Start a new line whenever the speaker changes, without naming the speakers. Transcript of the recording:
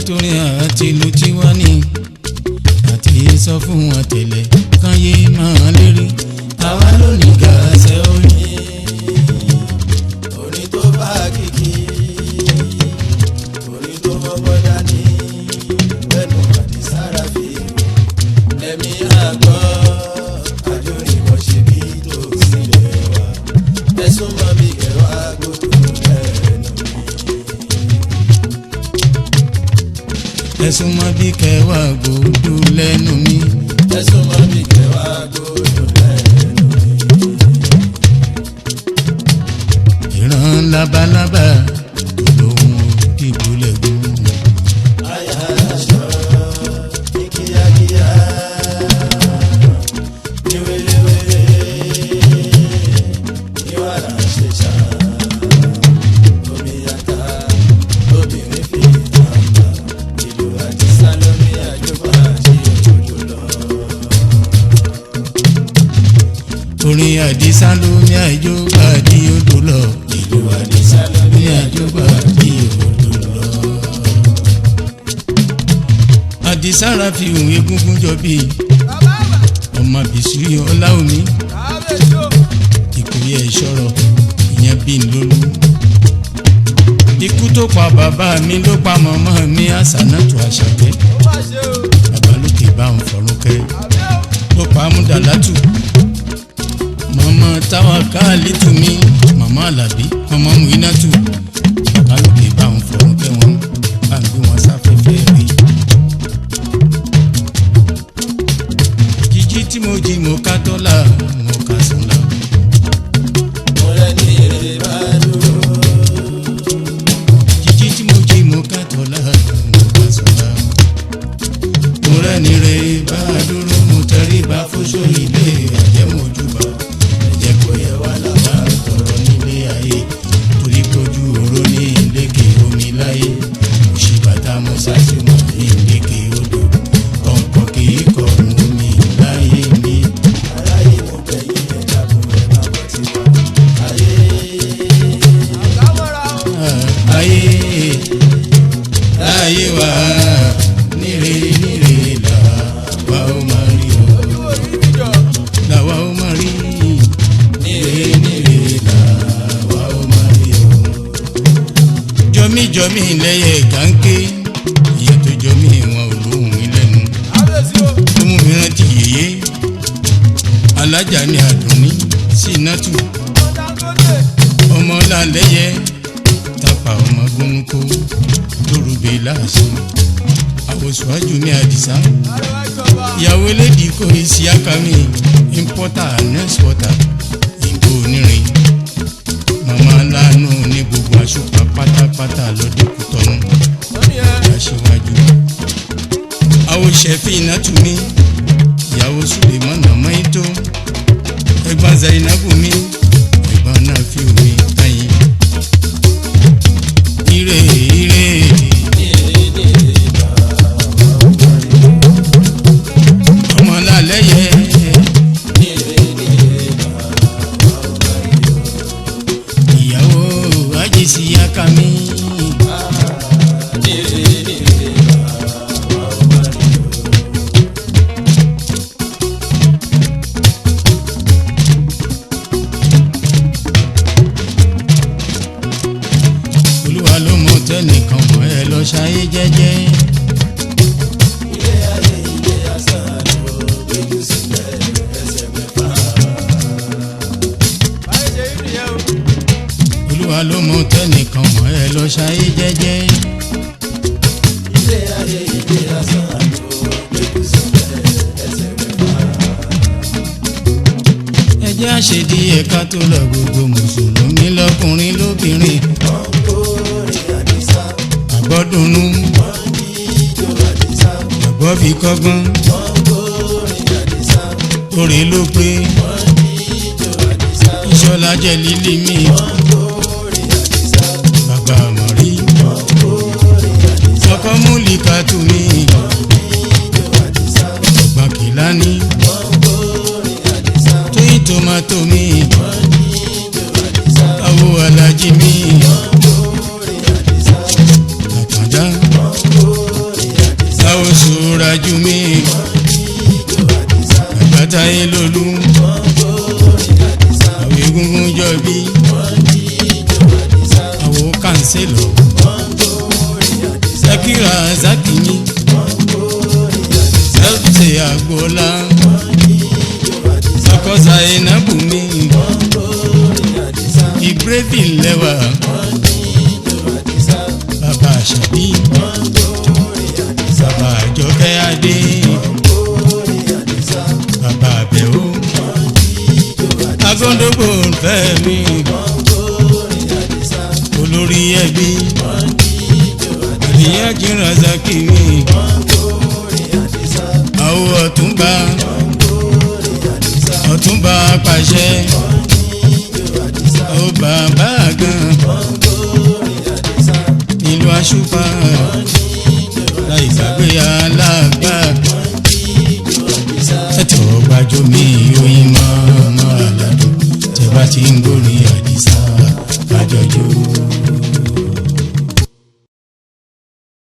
torí àti ìlú tiwa ní àti sọ fún wọn tẹ́lẹ̀ kán yé máa lérí àwa ló ní gàṣẹ orin.
orin tó bá kìkì orin tó mọ́gbọ́ dání lẹ́nu àdìsára fi ẹ̀mí àgbọ̀ àjòyìn kan ṣe bí tó sílẹ̀ wá ẹ̀sùn mọ́ bí kẹwàá gbòdò lẹ́nu mi.
ẹ̀sùn mọ́ bí kẹwàá gbòdò lẹ́nu mi.
ẹ̀sùn mọ́ bí kẹwàá gbòdò lẹ́nu mi.
ìran labalábá olóhùn dìbò lẹ́gùn.
àyà aṣọ ní kíákíá ní wéléwélé ní wàrà ṣẹṣà omi yàtá obìnrin fi ìtàǹbà ìlú àti sálọ́mì àjọpá àti òjòjò lọ.
orin àdìsá ló ní àjò àdí odò lọ.
ìlú àdìsá lọ ní
ní àjò àdí odò lọ. àdìsá ra fi hùn egúngún jọ bí ọmọ bìsú ọlá omi ìkòyí ẹ̀ ṣọ́rọ̀ ìyẹn bí n lólú. ikú tó pa bàbá mi ló pa màmá mi Àsànátù Àṣàkẹ́. bàbá lókè bá ń fọ̀rún kẹ́ ló pa Múdàlátù. màmá Táwákálítù mi màmá Àlàbí màmá Mùínátù. bàbá lókè bá ń fọ̀rún kẹ́ wọn bá ń gbé wọn sáfẹ́fẹ́ rí. jíjí tí mo jí mo ká tọ́lá mo ká sùn lọ.
mo lẹ́ni èrè bá dúró.
jíjí tí mo jí mo ká tọ́lá mo ká sùn lọ. mo rẹ́ni rè bá dúró mo tẹrí bá fóṣó ilé ẹ̀jẹ̀ mojúbà ẹ̀jẹ̀ kò yẹ wá làbá tọrọ nílé ayé torí kojú oró ní ìlékè omi láyé òṣì bàtà mo ṣàṣùmọ̀ ní ìlékè odò kọ̀ǹkọ̀ kì í kọ̀ọ̀rùn omi láyé mi.
aráyé mo bẹ̀yìn ẹ̀dá fún ẹ̀ máa bọ̀ tí wọ́n ayé.
ayé ayé wa níre níre là wà ó máa rí o là wà ó máa rí níre níre là wà ó máa rí o. jọmíjọmí lẹ́yẹ gànké ìyẹn tó jọmí wọn ò lóhùn mi lẹ́nu tó mú mi rántí yèyé alájà ní Àdùnní Sínátù ọmọ lálẹ́yẹ tapa ọmọ gbónúkó lórúbẹ láàṣẹ àwòsùwájú ní Àdìsá ìyàwó elédì kò sí akami importer and exporter ìgò onírin màmá aláàánú ní gbogbo àṣùpá pátápátá lọ́dẹ Kútọ́nù aṣíwájú àwòṣẹ́fì Ìnátùmí ìyàwó Sùlẹ̀mọ́nà Mọ́ító ẹ̀gbọ́n Zainabu mi ẹ̀gbọ́n náà fi omi tẹ̀yìn. ire ire ọmọ lálẹ́yẹ ìyàwó àjèsí akami olúwa ló mọ tẹnìkan mọ ẹ lọ ṣayé jẹ́jẹ́.
ilé ayé ilé asán ló gbéjú sílẹ̀ ẹsẹ̀ mẹ́fà.
olúwa ló mọ tẹnìkan mọ ẹ lọ ṣayé jẹ́jẹ́.
ilé ayé ilé asán ló gbéjú sílẹ̀ ẹsẹ̀ mẹ́fà.
ẹ jẹ́ àṣedí ẹ̀ka tó lọ gbogbo mùsùlùmí lọ́kùnrin lóbìnrin
wọ́n ń kórè Àdìsá
àgbọ́dúnú
wọ́n ń jíjó Àdìsá
àgbọ́ fi kọ́gbọ́n
wọ́n ń kórè Àdìsá
orí ló pé
wọ́n ń jíjó Àdìsá
ìṣọ́lá jẹ́ lílí mi
wọ́n ń kórè Àdìsá
bàbá àmọ̀rí
wọ́n ń kórè Àdìsá
ọkọ múlìkà tù mí
wọ́n ń jíjó Àdìsá
ọgbọ̀n kìlání
wọ́n ń kórè Àdìsá
tóyìn tòmátò mi
wọ́n ń jíjó Àdìsá
àwo alájí mi
wọ́n ń kórè Àdìsá
àtàndá
wọ́n ń kórè
táyé lólú àwọn egungun jọ bí àwọn kánsílọ̀ Sakira Zakini Selfie Agbola Sakosa Enabumi Ìgbrédì lẹ́wà Bàbá Àṣàbí Bàbá Àjọkẹ́ Adé Bàbá Àbẹ̀wò Agóńdógbò Fẹ́mi olórí ẹbí ìyá Kíra Zakini àwọn ọ̀túnba pàṣẹ ó bàbá gan nílùú Àṣùpá láì gbàgbé alágbá ẹ̀tọ́ gbàjọ́ mi oyin mọ́ ọmọ aládùn tẹ́ bá ti ń gbórí Àdìsá àjọjọ́.